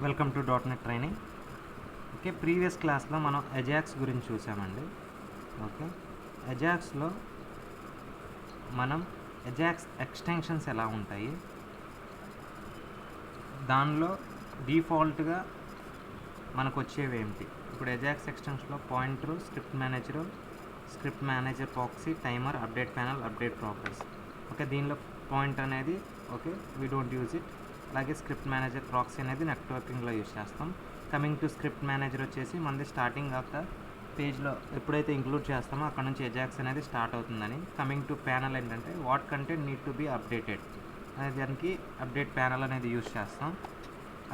Welcome to .NET training. Okay, previous క్లాస్లో మనం Ajax గురించి చూసామండి. ఓకే, అజాక్స్లో మనం అజాక్స్ ఎక్స్టెన్షన్స్ ఎలా ఉంటాయి, దానిలో డిఫాల్ట్గా మనకు వచ్చేవి ఏమిటి. ఇప్పుడు అజాక్స్ ఎక్స్టెన్షన్లో pointer, script manager, proxy, timer, update panel, update progress. Okay, దీనిలో పాయింట్ అనేది okay we don't use it. అలాగే స్క్రిప్ట్ మేనేజర్, ప్రాక్సీ అనేది నెట్వర్కింగ్లో యూజ్ చేస్తాం. కమింగ్ టు స్క్రిప్ట్ మేనేజర్ వచ్చేసి మనది స్టార్టింగ్ ఆఫ్ ద పేజ్లో ఎప్పుడైతే ఇంక్లూడ్ చేస్తామో అక్కడ నుంచి అజాక్స్ అనేది స్టార్ట్ అవుతుందని. కమింగ్ టు ప్యానల్ ఏంటంటే what content need to be updated అనే దానికి అప్డేట్ ప్యానల్ అనేది యూజ్ చేస్తాం.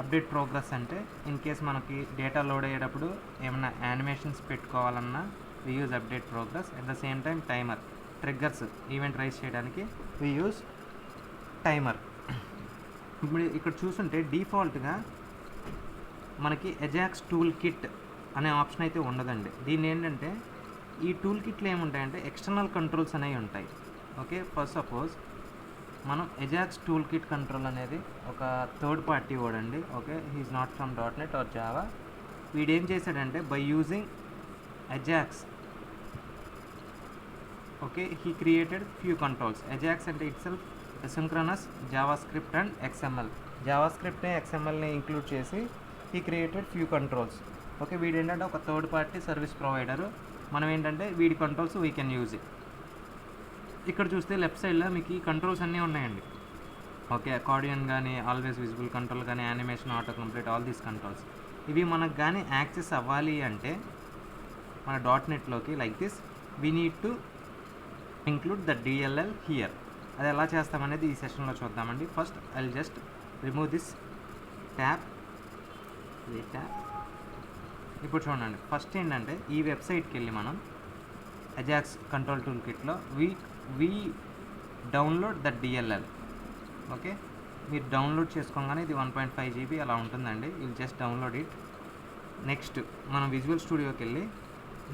అప్డేట్ ప్రోగ్రెస్ అంటే ఇన్ కేస్ మనకి డేటా లోడ్ అయ్యేటప్పుడు ఏమైనా యానిమేషన్స్ పెట్టుకోవాలన్నా we use update progress. At the same time timer, triggers event raise చేయడానికి వి యూజ్ టైమర్. ఇప్పుడు ఇక్కడ చూస్తుంటే డిఫాల్ట్గా మనకి అజాక్స్ టూల్ కిట్ అనే ఆప్షన్ అయితే ఉండదండి. దీన్ని ఏంటంటే ఈ టూల్ కిట్లు ఏముంటాయంటే ఎక్స్టర్నల్ కంట్రోల్స్ అనేవి ఉంటాయి. ఓకే, ఫస్ట్ సపోజ్ మనం అజాక్స్ టూల్ కిట్ కంట్రోల్ అనేది ఒక థర్డ్ పార్టీ వాడండి. Okay, he is not from .NET or Java. వీడేం చేశాడంటే by using Ajax okay he created few controls. Ajax అంటే itself asynchronous JavaScript and XML. జావాస్క్రిప్ట్ని XMLని include చేసి he created few controls. Okay, వీడు ఏంటంటే ఒక థర్డ్ పార్టీ సర్వీస్ ప్రొవైడరు. మనం ఏంటంటే వీడి controls we can use it. ఇక్కడ చూస్తే లెఫ్ట్ సైడ్లో మీకు ఈ కంట్రోల్స్ అన్నీ ఉన్నాయండి. ఓకే, అకార్డియన్ కానీ, ఆల్వేస్ విజిబుల్ కంట్రోల్ కానీ, animation, auto complete, all these controls. ఇవి మనకు కానీ యాక్సెస్ అవ్వాలి అంటే మన .NETలోకి like this we need to include the DLL here. అది ఎలా చేస్తామనేది ఈ సెషన్లో చూద్దామండి. First I will just remove this tab. ఇప్పుడు చూడండి, ఫస్ట్ ఏంటంటే ఈ వెబ్సైట్కి వెళ్ళి మనం అజాక్స్ కంట్రోల్ టూల్ కిట్లో we download the DLL. Okay, మీరు డౌన్లోడ్ చేసుకోగానే ఇది 1.5 GB అలా ఉంటుందండి. Will just download it. Next మనం విజువల్ స్టూడియోకి వెళ్ళి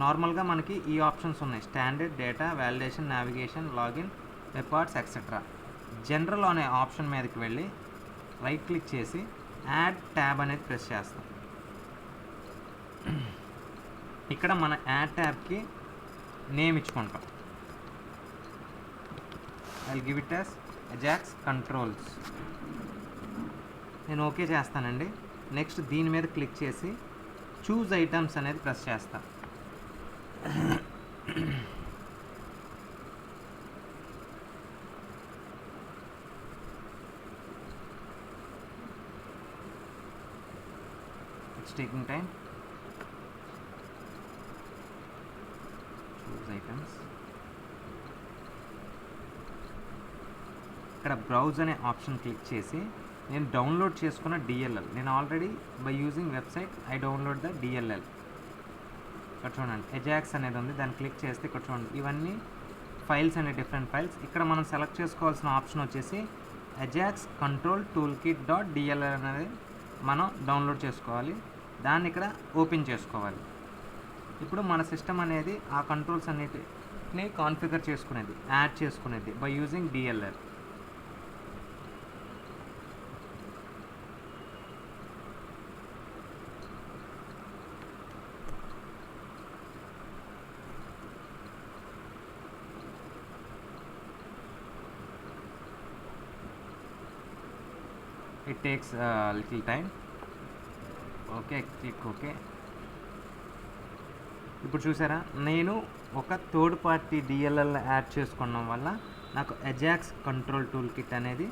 నార్మల్గా మనకి ఈ ఆప్షన్స్ ఉన్నాయి: standard, data, validation, navigation, login, web parts, etcetera. General అనే ఆప్షన్ మీదకి వెళ్ళి రైట్ క్లిక్ చేసి యాడ్ ట్యాబ్ అనేది ప్రెస్ చేస్తాం. ఇక్కడ మన యాడ్ ట్యాబ్కి నేమ్ ఇచ్చుకుంటాం. I will give it as Ajax controls. నేను ఓకే చేస్తానండి. నెక్స్ట్ దీని మీద క్లిక్ చేసి చూజ్ ఐటమ్స్ అనేది ప్రెస్ చేస్తాను. taking time. Choose items. ఇక్కడ బ్రౌజ్ అనే ఆప్షన్ క్లిక్ చేసి నేను డౌన్లోడ్ చేసుకున్న DLL, నేను already by using website I download the DLL. ఇక్కడ చూడండి అజాక్స్ అనేది ఉంది, దాన్ని క్లిక్ చేస్తే ఇక్కడ చూడండి ఇవన్నీ ఫైల్స్ అనే డిఫరెంట్ ఫైల్స్. ఇక్కడ మనం సెలెక్ట్ చేసుకోవాల్సిన ఆప్షన్ వచ్చేసి Ajax control tool kit .DLL అనేది మనం డౌన్లోడ్ చేసుకోవాలి. దాన్ని ఇక్కడ ఓపెన్ చేసుకోవాలి. ఇప్పుడు మన సిస్టమ్ అనేది ఆ కంట్రోల్స్ అన్నిటిని కాన్ఫిగర్ చేసుకునేది, యాడ్ చేసుకునేది by using DLL. It takes a little time. Okay, click okay. ఇప్పుడు చూసారా, నేను ఒక థర్డ్ పార్టీ DLL యాడ్ చేసుకోవడం వల్ల నాకు అజాక్స్ కంట్రోల్ టూల్ కిట్ అనేది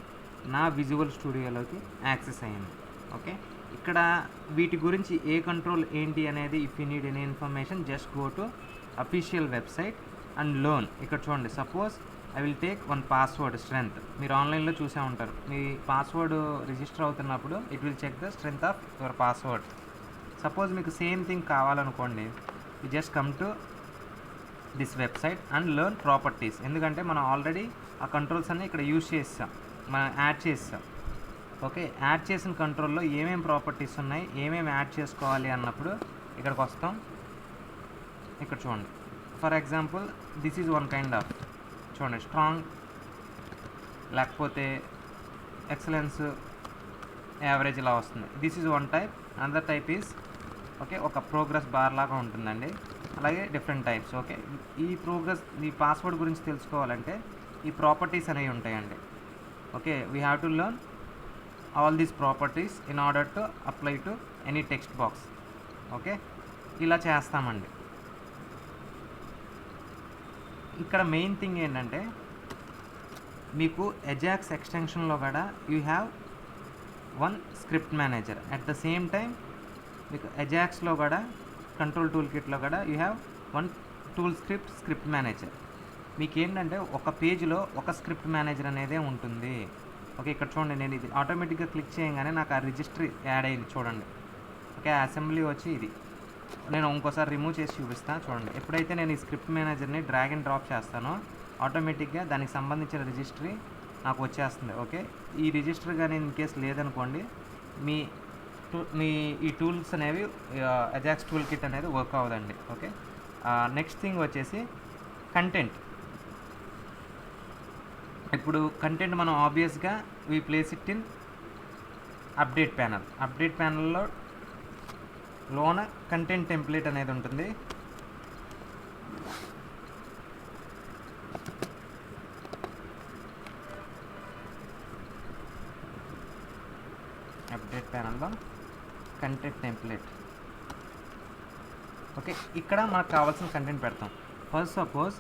నా విజువల్ స్టూడియోలోకి యాక్సెస్ అయ్యింది. ఓకే, ఇక్కడ వీటి గురించి ఏ కంట్రోల్ ఏంటి అనేది if you need any information just go to official website and learn. ఇక్కడ చూడండి, suppose I will take one password strength. మీరు ఆన్లైన్లో చూసే ఉంటారు, మీ పాస్వర్డ్ రిజిస్టర్ అవుతున్నప్పుడు it will check the strength of your password. Suppose మీకు సేమ్ థింగ్ కావాలనుకోండి, you just come to this website and learn properties. ఎందుకంటే మనం ఆల్రెడీ ఆ కంట్రోల్స్ అన్నీ ఇక్కడ యూజ్ చేస్తాం, మనం యాడ్ చేస్తాం. ఓకే, యాడ్ చేసిన కంట్రోల్లో ఏమేమి ప్రాపర్టీస్ ఉన్నాయి, ఏమేమి యాడ్ చేసుకోవాలి అన్నప్పుడు ఇక్కడికి వస్తాం. ఇక్కడ చూడండి, for example this is one kind of చూడండి, స్ట్రాంగ్, లేకపోతే ఎక్సలెన్స్, యావరేజ్ ఇలా వస్తుంది. This is one type. Another type is okay ఒక ప్రోగ్రెస్ బార్ లాగా ఉంటుందండి. అలాగే డిఫరెంట్ టైప్స్. ఓకే ఈ పాస్వర్డ్ గురించి తెలుసుకోవాలంటే ఈ ప్రాపర్టీస్ అనేవి ఉంటాయండి. Okay we have to learn all these properties in order to apply to any text box. Okay ఇలా చేస్తామండి. ఇక్కడ మెయిన్ థింగ్ ఏంటంటే మీకు అజాక్స్ ఎక్స్టెన్షన్లో కూడా you have one script manager. At the same time మీకు అజాక్స్లో కూడా కంట్రోల్ టూల్ కిట్లో కూడా you have one script manager. మీకు ఏంటంటే ఒక పేజ్లో ఒక స్క్రిప్ట్ మేనేజర్ అనేదే ఉంటుంది. ఓకే ఇక్కడ చూడండి, నేను ఇది ఆటోమేటిక్గా క్లిక్ చేయగానే నాకు ఆ రిజిస్ట్రీ యాడ్ అయింది చూడండి. ఓకే అసెంబ్లీ వచ్చి ఇది నేను ఇంకోసారి రిమూవ్ చేసి చూపిస్తాను చూడండి. ఎప్పుడైతే నేను ఈ స్క్రిప్ట్ మేనేజర్ని డ్రాగ్ అండ్ డ్రాప్ చేస్తానో ఆటోమేటిక్గా దానికి సంబంధించిన రిజిస్ట్రీ నాకు వచ్చేస్తుంది. ఓకే ఈ రిజిస్టర్ కానీ ఇన్ కేస్ లేదనుకోండి మీ ఈ టూల్స్ అనేవి అజాక్స్ టూల్ కిట్ అనేది వర్క్ అవ్వదండి. ఓకే నెక్స్ట్ థింగ్ వచ్చేసి కంటెంట్. ఇప్పుడు కంటెంట్ మనం ఆబ్వియస్గా we place it in update ప్యానల్లో లోన కంటెంట్ టెంప్లెట్ అనేది ఉంటుంది. అప్డేట్ ప్యానల్లో కంటెంట్ టెంప్లెట్. ఓకే ఇక్కడ మనకు కావాల్సిన కంటెంట్ పెడతాం. ఫస్ట్ సపోజ్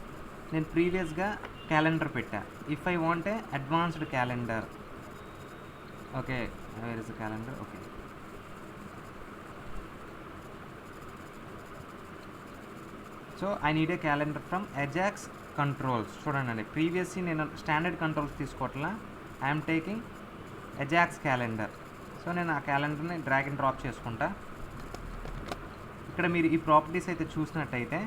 నేను ప్రీవియస్గా క్యాలెండర్ పెట్టా. If I want a advanced calendar. Okay where is the calendar. Okay so I need a calendar from Ajax controls. చూడండి ప్రీవియస్లీ నేను స్టాండర్డ్ కంట్రోల్స్ తీసుకోవట్లా, I'm taking Ajax calendar. So నేను ఆ క్యాలెండర్ని drag and drop చేసుకుంటా. ఇక్కడ మీరు ఈ properties అయితే చూసినట్టయితే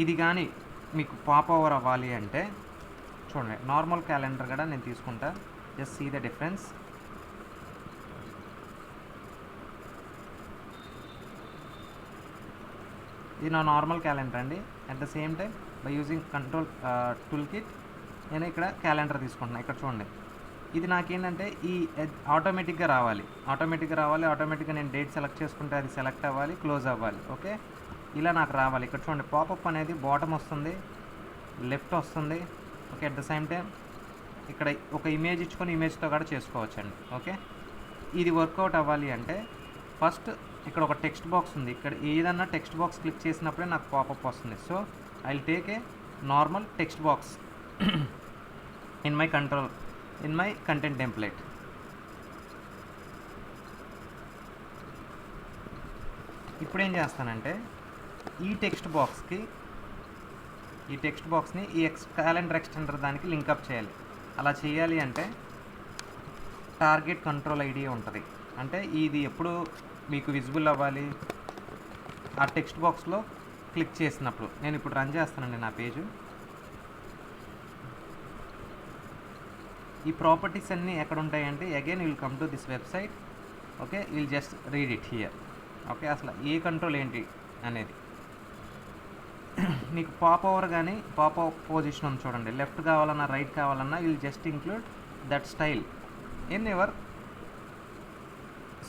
ఇది కానీ మీకు పాప్ ఓవర్ అవ్వాలి అంటే చూడండి నార్మల్ క్యాలెండర్ కూడా నేను తీసుకుంటా. Just see the difference. ఇది నా నార్మల్ క్యాలెండర్ అండి. At the same time by using control tool kit నేను ఇక్కడ క్యాలెండర్ తీసుకుంటున్నాను. ఇక్కడ చూడండి ఇది నాకేంటంటే ఈ ఆటోమేటిక్గా రావాలి. ఆటోమేటిక్గా నేను డేట్ సెలెక్ట్ చేసుకుంటే అది సెలెక్ట్ అవ్వాలి, క్లోజ్ అవ్వాలి. ఓకే ఇలా నాకు రావాలి. ఇక్కడ చూడండి పాపప్ అనేది బాటమ్ వస్తుంది, లెఫ్ట్ వస్తుంది. Okay at the same time ఇక్కడ ఒక ఇమేజ్ ఇచ్చుకొని ఇమేజ్తో కూడా చేసుకోవచ్చండి. ఓకే ఇది వర్కౌట్ అవ్వాలి అంటే ఫస్ట్ ఇక్కడ ఒక టెక్స్ట్ బాక్స్ ఉంది. ఇక్కడ ఏదన్నా టెక్స్ట్ బాక్స్ క్లిక్ చేసినప్పుడే నాకు పాపప్ వస్తుంది. So I will take a normal text box in my content template. ఇప్పుడు ఏం చేస్తానంటే ఈ టెక్స్ట్ బాక్స్ని ఈ క్యాలెండర్ ఎక్స్టెండర్ దానికి లింకప్ చేయాలి. అలా చేయాలి అంటే టార్గెట్ కంట్రోల్ ఐడి ఉంటుంది. అంటే ఇది ఎప్పుడు మీకు విజిబుల్ అవ్వాలి ఆ టెక్స్ట్ బాక్స్లో క్లిక్ చేసినప్పుడు. నేను ఇప్పుడు రన్ చేస్తానండి నా పేజు. ఈ ప్రాపర్టీస్ అన్నీ ఎక్కడ ఉంటాయంటే again will come to this website. Okay will just read it here. Okay అసలు ఏ కంట్రోల్ ఏంటి అనేది మీకు పాప్ ఓవర్ కానీ పాప్ ఓవర్ పొజిషన్ ఉంది చూడండి. లెఫ్ట్ కావాలన్నా రైట్ కావాలన్నా will just include that style in your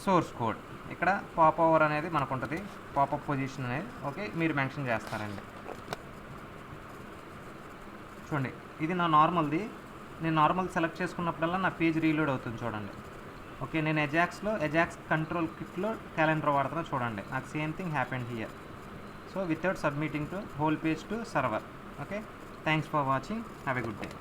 source code. ఇక్కడ పాప్ ఓవర్ అనేది మనకు ఉంటుంది, పాపప్ పొజిషన్ అనేది. ఓకే మీరు మెన్షన్ చేస్తారండి. చూడండి ఇది నా నార్మల్ది. నేను నార్మల్ సెలెక్ట్ చేసుకున్నప్పుడల్లా నా పేజ్ రీలోడ్ అవుతుంది చూడండి. ఓకే నేను అజాక్స్ కంట్రోల్ కిట్లో క్యాలెండర్ వాడుతున్నా చూడండి. నాకు same thing happened here. So without submitting to whole page to server. Okay, thanks for watching. Have a good day.